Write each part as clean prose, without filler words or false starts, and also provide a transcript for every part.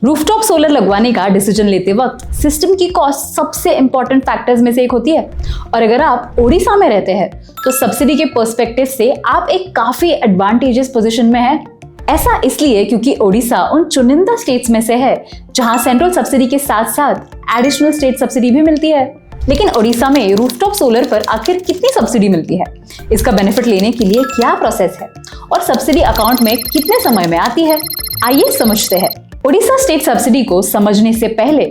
Rooftop solar लगवाने का decision लेते वक्त सिस्टम की कॉस्ट सबसे इंपॉर्टेंट फैक्टर्स में से एक होती है। और अगर आप ओडिशा में रहते हैं तो सब्सिडी के पर्सपेक्टिव से आप एक काफी एडवांटेजियस पोजीशन में हैं। ऐसा इसलिए क्योंकि ओडिशा उन चुनिंदा स्टेट्स में से है जहां सेंट्रल सब्सिडी के साथ साथ एडिशनल स्टेट सब्सिडी भी मिलती है। लेकिन ओडिशा में रूफटॉप सोलर पर आखिर कितनी सब्सिडी मिलती है, इसका बेनिफिट लेने के लिए क्या प्रोसेस है और सब्सिडी अकाउंट में कितने समय में आती है, आइए समझते हैं। ओडिशा स्टेट सब्सिडी को समझने से पहले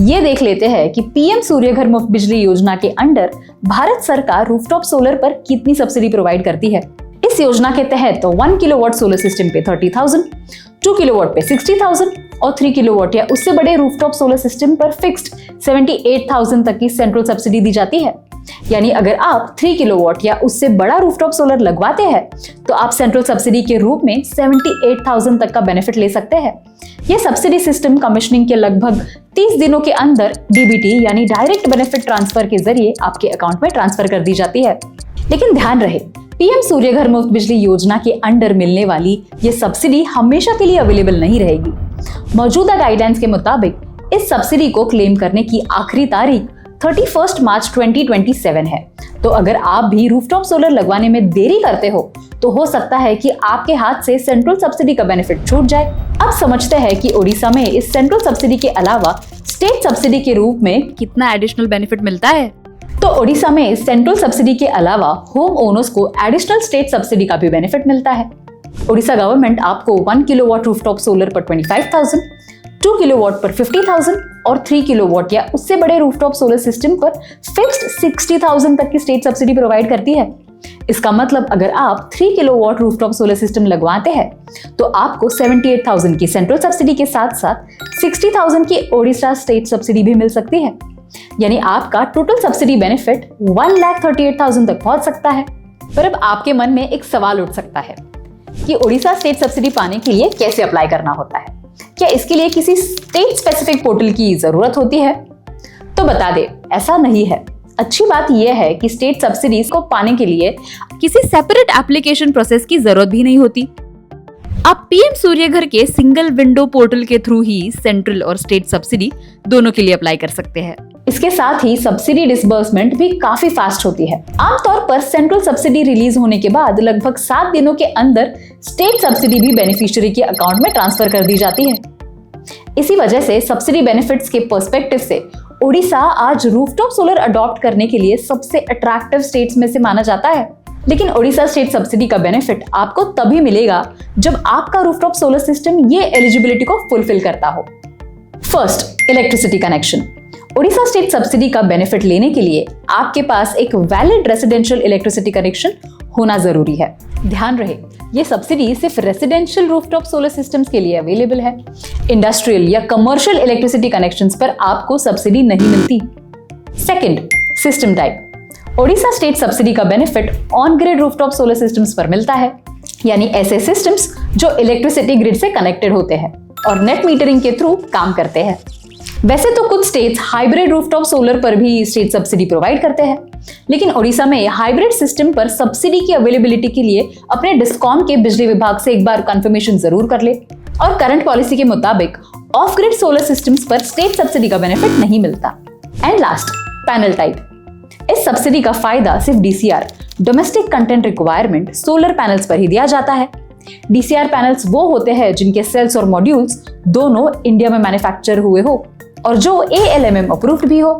ये देख लेते हैं कि पीएम सूर्य घर मुफ्त बिजली योजना के अंडर भारत सरकार रूफटॉप सोलर पर कितनी सब्सिडी प्रोवाइड करती है। इस योजना के तहत 1 किलोवाट सोलर सिस्टम पे 30,000, 2 किलोवाट पे 60,000 और 3 किलोवाट या उससे बड़े रूफटॉप सोलर सिस्टम पर फिक्स्ड 78,000 तक की सेंट्रल सब्सिडी दी जाती है। यानी अगर आप 3 किलोवाट या उससे बड़ा रूफटॉप सोलर लगवाते हैं तो आप सेंट्रल सब्सिडी के रूप में 78,000 तक का बेनिफिट ले सकते हैं। यह सब्सिडी सिस्टम कमिश्निंग के लगभग 30 दिनों के अंदर डीबीटी यानी डायरेक्ट बेनिफिट ट्रांसफर के जरिए आपके अकाउंट में ट्रांसफर कर दी जाती है। लेकिन ध्यान रहे, पीएम सूर्य घर मुफ्त बिजली योजना के अंडर मिलने वाली ये सब्सिडी हमेशा के लिए अवेलेबल नहीं रहेगी। मौजूदा गाइडलाइंस के मुताबिक इस सब्सिडी को क्लेम करने की आखिरी तारीख 31 मार्च 2027 है। तो अगर आप भी रूफटॉप सोलर लगवाने में देरी करते हो तो हो सकता है कि आपके हाथ से सेंट्रल सब्सिडी का बेनिफिट छूट जाए। अब समझते हैं कि ओडिशा में इस सेंट्रल सब्सिडी के अलावा स्टेट सब्सिडी के रूप में कितना एडिशनल बेनिफिट मिलता है। तो ओडिशा में सेंट्रल सब्सिडी के अलावा होम ओनर्स को एडिशनल स्टेट सब्सिडी का भी बेनिफिट मिलता है। ओडिशा गवर्नमेंट आपको 1 किलोवाट रूफटॉप सोलर पर 25,000, 2 किलोवाट पर 50,000 और 3 किलोवाट या उससे बड़े रूफटॉप सोलर सिस्टम पर फिक्स्ड 60,000 तक की स्टेट सब्सिडी प्रोवाइड करती है। इसका मतलब अगर आप 3 किलोवाट रूफटॉप सोलर सिस्टम लगवाते हैं तो आपको 78,000 की सेंट्रल सब्सिडी के साथ साथ 60,000 की ओडिशा स्टेट सब्सिडी भी मिल सकती है। यानी आपका टोटल सब्सिडी बेनिफिट 1,38,000 तक पहुंच सकता है। पर अब आपके मन में एक सवाल उठ सकता है कि ओडिशा स्टेट सब्सिडी पाने के लिए कैसे अप्लाई करना होता है, क्या इसके लिए किसी स्टेट स्पेसिफिक पोर्टल की जरूरत होती है? तो बता दे, ऐसा नहीं है। अच्छी बात यह है कि स्टेट सब्सिडीज को पाने के लिए किसी सेपरेट एप्लीकेशन प्रोसेस की जरूरत भी नहीं होती। आप पीएम सूर्य घर के सिंगल विंडो पोर्टल के थ्रू ही सेंट्रल और स्टेट सब्सिडी दोनों के लिए अप्लाई कर सकते हैं। इसके साथ ही सब्सिडी डिसबर्समेंट भी काफी फास्ट होती है। आमतौर पर सेंट्रल सब्सिडी रिलीज होने के बाद लगभग 7 दिनों के अंदर स्टेट सब्सिडी भी बेनिफिशियरी के अकाउंट में ट्रांसफर कर दी जाती है। इसी वजह से सब्सिडी बेनिफिट्स के पर्सपेक्टिव से ओडिशा आज रूफटॉप सोलर अडॉप्ट करने के लिए सबसे अट्रैक्टिव स्टेट्स में से माना जाता है। लेकिन ओडिशा स्टेट सब्सिडी का बेनिफिट आपको तभी मिलेगा जब आपका रूफटॉप सोलर सिस्टम ये एलिजिबिलिटी को फुलफिल करता हो। First, electricity connection. Odisha state subsidy का बेनिफिट लेने के लिए आपके पास एक वैलिड रेसिडेंशियल इलेक्ट्रिसिटी कनेक्शन होना जरूरी है। ध्यान रहे, ये सब्सिडी सिर्फ रेसिडेंशियल रूफटॉप सोलर सिस्टम्स के लिए अवेलेबल है। इंडस्ट्रियल या कमर्शियल इलेक्ट्रिसिटी कनेक्शंस पर आपको सब्सिडी नहीं मिलती। Second, system type. Odisha state subsidy का benefit on grid rooftop solar systems पर मिलता है, यानी ऐसे सिस्टम्स जो इलेक्ट्रिसिटी ग्रिड से कनेक्टेड होते हैं और नेट मीटरिंग के थ्रू काम करते हैं। वैसे तो कुछ स्टेट्स हाइब्रिड रूफटॉप सोलर पर भी स्टेट सब्सिडी प्रोवाइड करते हैं, लेकिन ओडिशा में हाइब्रिड सिस्टम पर सब्सिडी की अवेलेबिलिटी के लिए अपने डिस्कॉम के बिजली विभाग से एक बार कंफर्मेशन जरूर कर ले। और करंट पॉलिसी के मुताबिक ऑफ ग्रिड सोलर सिस्टम्स पर स्टेट सब्सिडी का बेनिफिट नहीं मिलता। And last, panel type. इस सब्सिडी का फायदा सिर्फ DCR domestic content requirement solar panels पर ही दिया जाता है। डीसीआर पैनल्स वो होते हैं जिनके सेल्स और मॉड्यूल्स दोनों इंडिया में मैन्युफैक्चर हुए हो और जो ALMM अप्रूव्ड भी हो।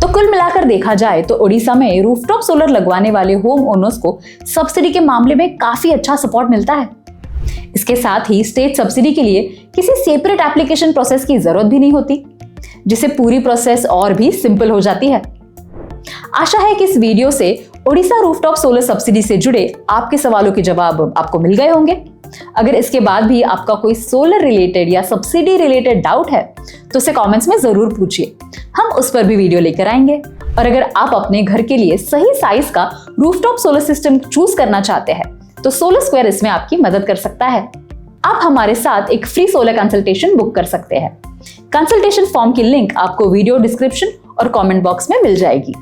तो कुल मिलाकर देखा जाए तो ओडिशा में रूफटॉप सोलर लगवाने वाले होम ओनर्स को सब्सिडी के मामले में काफी अच्छा सपोर्ट मिलता है। इसके साथ ही स्टेट सब्सिडी के लिए किसी सेपरेट एप्लीकेशन प्रोसेस की जरूरत भी नहीं होती, जिससे पूरी प्रोसेस और भी सिंपल हो जाती है। आशा है कि इस वीडियो से ओडिशा रूफटॉप सोलर सब्सिडी से जुड़े आपके सवालों के जवाब आपको मिल गए होंगे। अगर इसके बाद भी आपका कोई सोलर रिलेटेड या सब्सिडी रिलेटेड डाउट है तो उसे कमेंट्स में जरूर पूछिए, हम उस पर भी वीडियो लेकर आएंगे। और अगर आप अपने घर के लिए सही साइज का रूफटॉप सोलर सिस्टम चूज करना चाहते हैं तो सोलर स्क्वायर इसमें आपकी मदद कर सकता है। आप हमारे साथ एक फ्री सोलर कंसल्टेशन बुक कर सकते हैं। कंसल्टेशन फॉर्म की लिंक आपको वीडियो डिस्क्रिप्शन और कमेंट बॉक्स में मिल जाएगी।